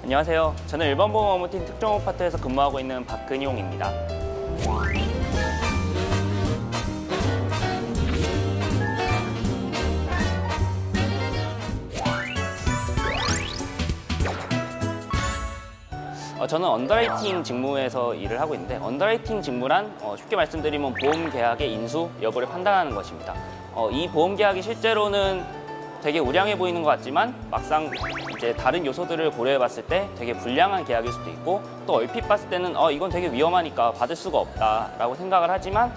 안녕하세요. 저는 일반보험 업무팀 특정호흡 파트에서 근무하고 있는 박근용입니다. 저는 언더라이팅 직무에서 일을 하고 있는데, 언더라이팅 직무란 쉽게 말씀드리면 보험 계약의 인수 여부를 판단하는 것입니다. 이 보험 계약이 실제로는 되게 우량해 보이는 것 같지만 막상 이제 다른 요소들을 고려해 봤을 때 되게 불량한 계약일 수도 있고, 또 얼핏 봤을 때는 이건 되게 위험하니까 받을 수가 없다라고 생각을 하지만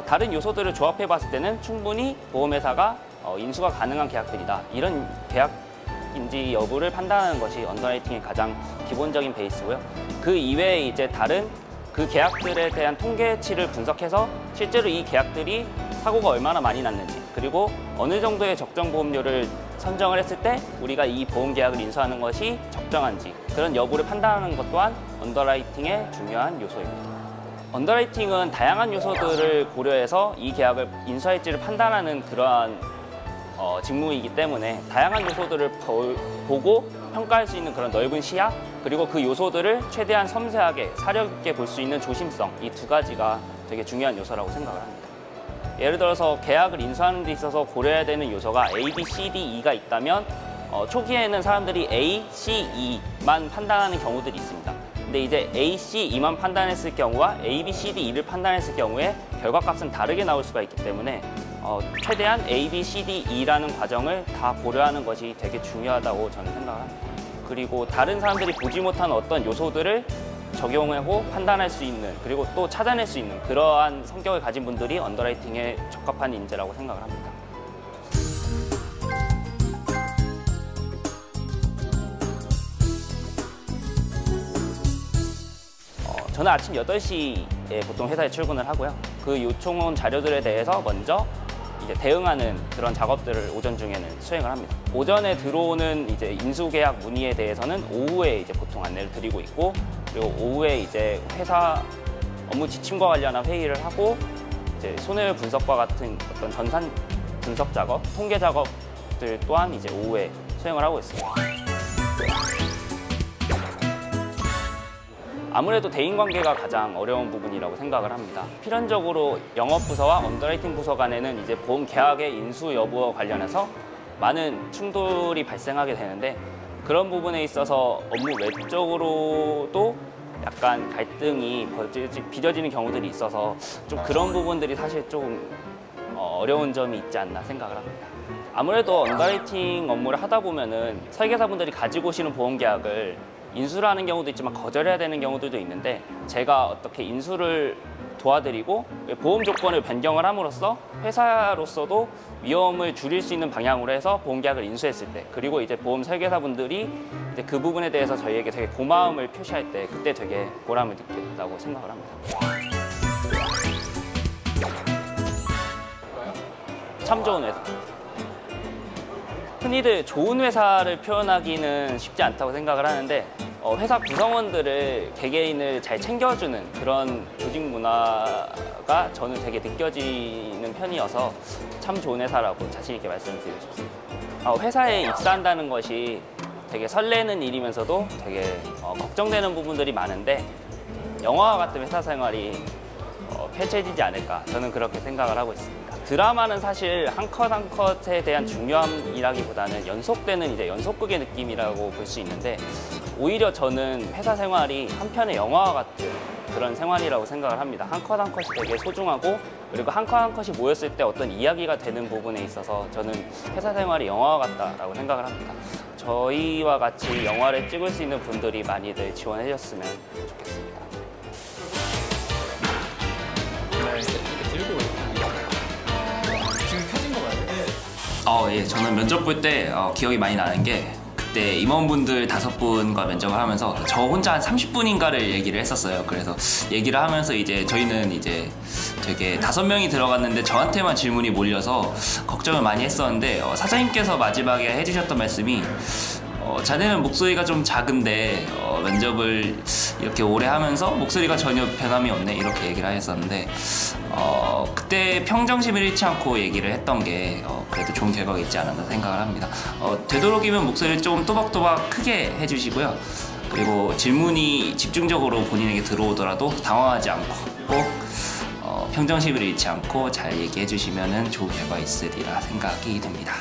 다른 요소들을 조합해 봤을 때는 충분히 보험회사가 인수가 가능한 계약들이다, 이런 계약인지 여부를 판단하는 것이 언더라이팅의 가장 기본적인 베이스고요. 그 이외에 이제 다른 그 계약들에 대한 통계치를 분석해서 실제로 이 계약들이 사고가 얼마나 많이 났는지, 그리고 어느 정도의 적정 보험료를 선정을 했을 때 우리가 이 보험 계약을 인수하는 것이 적정한지, 그런 여부를 판단하는 것 또한 언더라이팅의 중요한 요소입니다. 언더라이팅은 다양한 요소들을 고려해서 이 계약을 인수할지를 판단하는 그러한 직무이기 때문에 다양한 요소들을 보고 평가할 수 있는 그런 넓은 시야, 그리고 그 요소들을 최대한 섬세하게 사려 있게 볼 수 있는 조심성, 이 두 가지가 되게 중요한 요소라고 생각을 합니다. 예를 들어서 계약을 인수하는 데 있어서 고려해야 되는 요소가 A, B, C, D, E가 있다면 초기에는 사람들이 A, C, E만 판단하는 경우들이 있습니다. 근데 이제 A, C, E만 판단했을 경우와 A, B, C, D, E를 판단했을 경우에 결과값은 다르게 나올 수가 있기 때문에 최대한 A, B, C, D, E라는 과정을 다 고려하는 것이 되게 중요하다고 저는 생각을 합니다. 그리고 다른 사람들이 보지 못한 어떤 요소들을 적용하고 판단할 수 있는, 그리고 또 찾아낼 수 있는 그러한 성격을 가진 분들이 언더라이팅에 적합한 인재라고 생각을 합니다. 저는 아침 8시에 보통 회사에 출근을 하고요. 그 요청 온 자료들에 대해서 먼저 이제 대응하는 그런 작업들을 오전 중에는 수행을 합니다. 오전에 들어오는 이제 인수계약 문의에 대해서는 오후에 이제 보통 안내를 드리고 있고, 그리고 오후에 이제 회사 업무 지침과 관련한 회의를 하고, 이제 손해율 분석과 같은 어떤 전산 분석 작업, 통계 작업들 또한 이제 오후에 수행을 하고 있습니다. 아무래도 대인관계가 가장 어려운 부분이라고 생각을 합니다. 필연적으로 영업부서와 언더라이팅 부서 간에는 이제 보험 계약의 인수 여부와 관련해서 많은 충돌이 발생하게 되는데, 그런 부분에 있어서 업무 외적으로도 약간 갈등이 빚어지는 경우들이 있어서 좀 그런 부분들이 사실 조금 어려운 점이 있지 않나 생각을 합니다. 아무래도 언더라이팅 업무를 하다 보면은 설계사분들이 가지고 오시는 보험 계약을 인수를 하는 경우도 있지만 거절해야 되는 경우들도 있는데, 제가 어떻게 인수를 도와드리고 보험 조건을 변경을 함으로써 회사로서도 위험을 줄일 수 있는 방향으로 해서 보험 계약을 인수했을 때, 그리고 이제 보험 설계사분들이 이제 그 부분에 대해서 저희에게 되게 고마움을 표시할 때, 그때 되게 보람을 느꼈다고 생각을 합니다. 참 좋은 회사. 흔히들 좋은 회사를 표현하기는 쉽지 않다고 생각을 하는데, 회사 구성원들을, 개개인을 잘 챙겨주는 그런 조직 문화가 저는 되게 느껴지는 편이어서 참 좋은 회사라고 자신 있게 말씀드리고 싶습니다. 회사에 입사한다는 것이 되게 설레는 일이면서도 되게 걱정되는 부분들이 많은데, 영화와 같은 회사 생활이 펼쳐지지 않을까, 저는 그렇게 생각을 하고 있습니다. 드라마는 사실 한 컷 한 컷에 대한 중요함이라기보다는 연속되는 이제 연속극의 느낌이라고 볼 수 있는데, 오히려 저는 회사 생활이 한 편의 영화와 같은 그런 생활이라고 생각을 합니다. 한 컷 한 컷이 되게 소중하고, 그리고 한 컷 한 컷이 모였을 때 어떤 이야기가 되는 부분에 있어서 저는 회사 생활이 영화와 같다라고 생각을 합니다. 저희와 같이 영화를 찍을 수 있는 분들이 많이들 지원해 주셨으면 좋겠습니다. 예, 저는 면접 볼 때 기억이 많이 나는 게, 그때 임원분들 5분과 면접을 하면서 저 혼자 한 30분인가를 얘기를 했었어요. 그래서 얘기를 하면서 이제 저희는 이제 되게 5명이 들어갔는데 저한테만 질문이 몰려서 걱정을 많이 했었는데, 사장님께서 마지막에 해주셨던 말씀이 자네는 목소리가 좀 작은데 면접을 이렇게 오래 하면서 목소리가 전혀 변함이 없네 이렇게 얘기를 하셨었는데 그때 평정심을 잃지 않고 얘기를 했던 게 그래도 좋은 결과가 있지 않았나 생각을 합니다. 되도록이면 목소리를 좀 또박또박 크게 해주시고요. 그리고 질문이 집중적으로 본인에게 들어오더라도 당황하지 않고 꼭 평정심을 잃지 않고 잘 얘기해 주시면 좋은 결과 있으리라 생각이 됩니다.